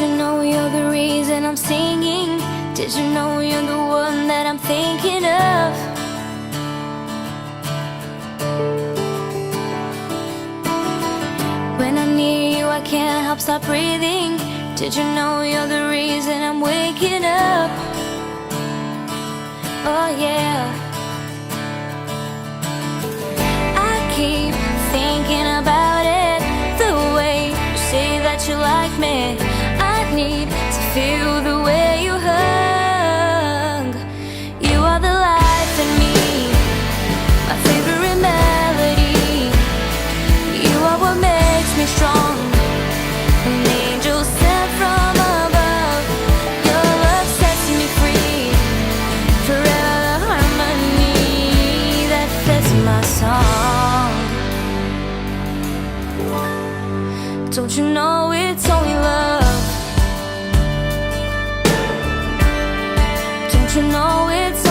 you know you're the reason I'm singing? Did you know you're the one that I'm thinking of? When I'm near you, I can't help stop breathing. Did you know you're the reason I'm waking up? Oh yeah. I keep thinking about it, the way you say that you like me. I need to feel the way you hug. You are the life in me, my favorite melody. You are what makes me strong, an angel sent from above. Your love sets me free, forever the harmony that fits my song. Don't you know it's only love? Don't you know it's